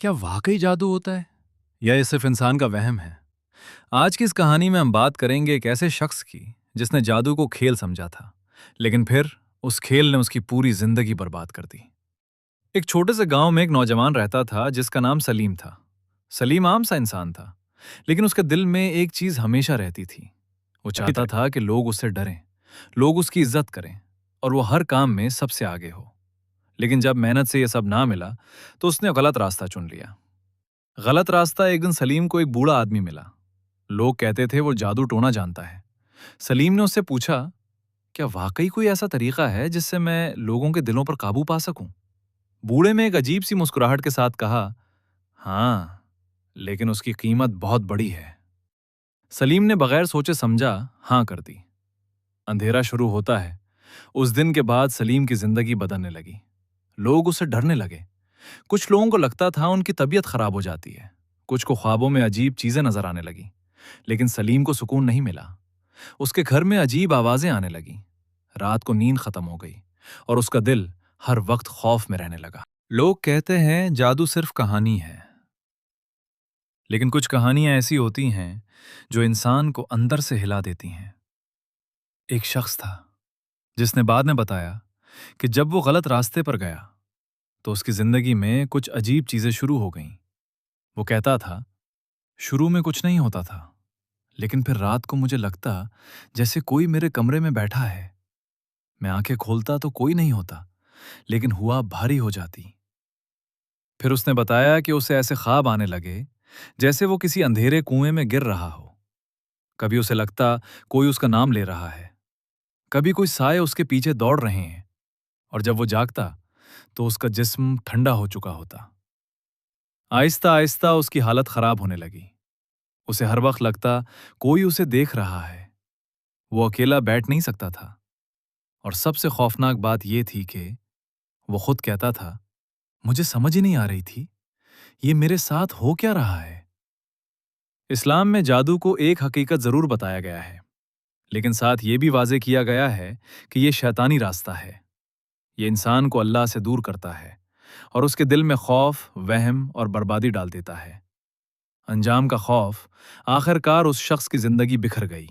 کیا واقعی جادو ہوتا ہے یا یہ صرف انسان کا وہم ہے؟ آج کی اس کہانی میں ہم بات کریں گے ایک ایسے شخص کی جس نے جادو کو کھیل سمجھا تھا، لیکن پھر اس کھیل نے اس کی پوری زندگی برباد کر دی۔ ایک چھوٹے سے گاؤں میں ایک نوجوان رہتا تھا جس کا نام سلیم تھا۔ سلیم عام سا انسان تھا، لیکن اس کے دل میں ایک چیز ہمیشہ رہتی تھی۔ وہ چاہتا تھا کہ لوگ اس سے ڈریں، لوگ اس کی عزت کریں اور وہ ہر کام میں سب سے آگے ہو۔ لیکن جب محنت سے یہ سب نہ ملا تو اس نے غلط راستہ چن لیا۔ غلط راستہ ایک دن سلیم کو ایک بوڑھا آدمی ملا۔ لوگ کہتے تھے وہ جادو ٹونا جانتا ہے۔ سلیم نے اس سے پوچھا، کیا واقعی کوئی ایسا طریقہ ہے جس سے میں لوگوں کے دلوں پر قابو پا سکوں؟ بوڑھے میں ایک عجیب سی مسکراہٹ کے ساتھ کہا، ہاں، لیکن اس کی قیمت بہت بڑی ہے۔ سلیم نے بغیر سوچے سمجھا ہاں کر دی۔ اندھیرا شروع ہوتا ہے۔ اس دن کے بعد سلیم کی زندگی بدلنے لگی۔ لوگ اسے ڈرنے لگے۔ کچھ لوگوں کو لگتا تھا ان کی طبیعت خراب ہو جاتی ہے، کچھ کو خوابوں میں عجیب چیزیں نظر آنے لگیں، لیکن سلیم کو سکون نہیں ملا۔ اس کے گھر میں عجیب آوازیں آنے لگیں، رات کو نیند ختم ہو گئی اور اس کا دل ہر وقت خوف میں رہنے لگا۔ لوگ کہتے ہیں جادو صرف کہانی ہے، لیکن کچھ کہانیاں ایسی ہوتی ہیں جو انسان کو اندر سے ہلا دیتی ہیں۔ ایک شخص تھا جس نے بعد میں بتایا کہ جب وہ غلط راستے پر گیا تو اس کی زندگی میں کچھ عجیب چیزیں شروع ہو گئیں۔ وہ کہتا تھا، شروع میں کچھ نہیں ہوتا تھا، لیکن پھر رات کو مجھے لگتا جیسے کوئی میرے کمرے میں بیٹھا ہے۔ میں آنکھیں کھولتا تو کوئی نہیں ہوتا، لیکن ہوا بھاری ہو جاتی۔ پھر اس نے بتایا کہ اسے ایسے خواب آنے لگے جیسے وہ کسی اندھیرے کنویں میں گر رہا ہو۔ کبھی اسے لگتا کوئی اس کا نام لے رہا ہے، کبھی کوئی سائے اس کے پیچھے دوڑ رہے ہیں، اور جب وہ جاگتا تو اس کا جسم ٹھنڈا ہو چکا ہوتا۔ آہستہ آہستہ اس کی حالت خراب ہونے لگی۔ اسے ہر وقت لگتا کوئی اسے دیکھ رہا ہے۔ وہ اکیلا بیٹھ نہیں سکتا تھا، اور سب سے خوفناک بات یہ تھی کہ وہ خود کہتا تھا، مجھے سمجھ ہی نہیں آ رہی تھی یہ میرے ساتھ ہو کیا رہا ہے۔ اسلام میں جادو کو ایک حقیقت ضرور بتایا گیا ہے، لیکن ساتھ یہ بھی واضح کیا گیا ہے کہ یہ شیطانی راستہ ہے۔ یہ انسان کو اللہ سے دور کرتا ہے اور اس کے دل میں خوف، وہم اور بربادی ڈال دیتا ہے۔ انجام کا خوف، آخر کار اس شخص کی زندگی بکھر گئی۔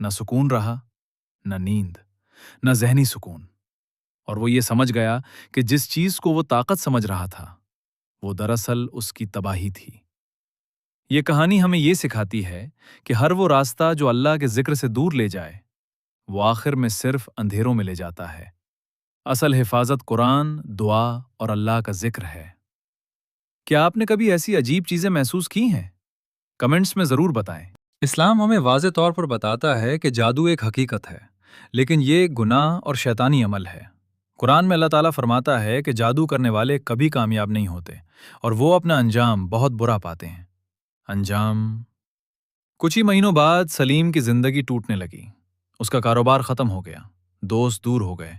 نہ سکون رہا، نہ نیند، نہ ذہنی سکون، اور وہ یہ سمجھ گیا کہ جس چیز کو وہ طاقت سمجھ رہا تھا وہ دراصل اس کی تباہی تھی۔ یہ کہانی ہمیں یہ سکھاتی ہے کہ ہر وہ راستہ جو اللہ کے ذکر سے دور لے جائے وہ آخر میں صرف اندھیروں میں لے جاتا ہے۔ اصل حفاظت قرآن، دعا اور اللہ کا ذکر ہے۔ کیا آپ نے کبھی ایسی عجیب چیزیں محسوس کی ہیں؟ کمنٹس میں ضرور بتائیں۔ اسلام ہمیں واضح طور پر بتاتا ہے کہ جادو ایک حقیقت ہے، لیکن یہ گناہ اور شیطانی عمل ہے۔ قرآن میں اللہ تعالیٰ فرماتا ہے کہ جادو کرنے والے کبھی کامیاب نہیں ہوتے اور وہ اپنا انجام بہت برا پاتے ہیں۔ انجام کچھ ہی مہینوں بعد سلیم کی زندگی ٹوٹنے لگی۔ اس کا کاروبار ختم ہو گیا، دوست دور ہو گئے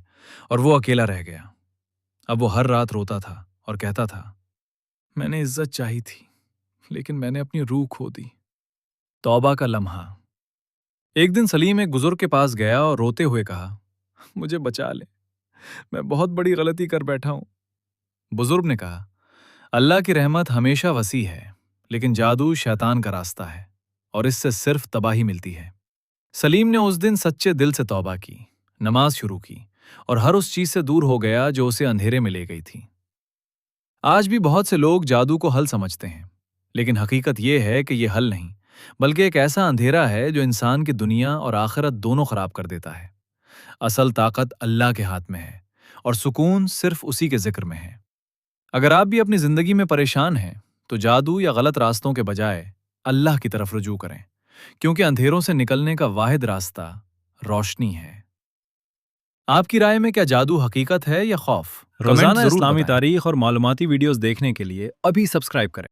اور وہ اکیلا رہ گیا۔ اب وہ ہر رات روتا تھا اور کہتا تھا، میں نے عزت چاہی تھی لیکن میں نے اپنی روح کھو دی۔ توبہ کا لمحہ۔ ایک دن سلیم ایک بزرگ کے پاس گیا اور روتے ہوئے کہا، مجھے بچا لے، میں بہت بڑی غلطی کر بیٹھا ہوں۔ بزرگ نے کہا، اللہ کی رحمت ہمیشہ وسیع ہے، لیکن جادو شیطان کا راستہ ہے اور اس سے صرف تباہی ملتی ہے۔ سلیم نے اس دن سچے دل سے توبہ کی، نماز شروع کی اور ہر اس چیز سے دور ہو گیا جو اسے اندھیرے میں لے گئی تھی۔ آج بھی بہت سے لوگ جادو کو حل سمجھتے ہیں، لیکن حقیقت یہ ہے کہ یہ حل نہیں، بلکہ ایک ایسا اندھیرا ہے جو انسان کی دنیا اور آخرت دونوں خراب کر دیتا ہے۔ اصل طاقت اللہ کے ہاتھ میں ہے اور سکون صرف اسی کے ذکر میں ہے۔ اگر آپ بھی اپنی زندگی میں پریشان ہیں تو جادو یا غلط راستوں کے بجائے اللہ کی طرف رجوع کریں، کیونکہ اندھیروں سے نکلنے کا واحد راستہ روشنی ہے۔ آپ کی رائے میں کیا جادو حقیقت ہے یا خوف؟ روزانہ اسلامی تاریخ اور معلوماتی ویڈیوز دیکھنے کے لیے ابھی سبسکرائب کریں۔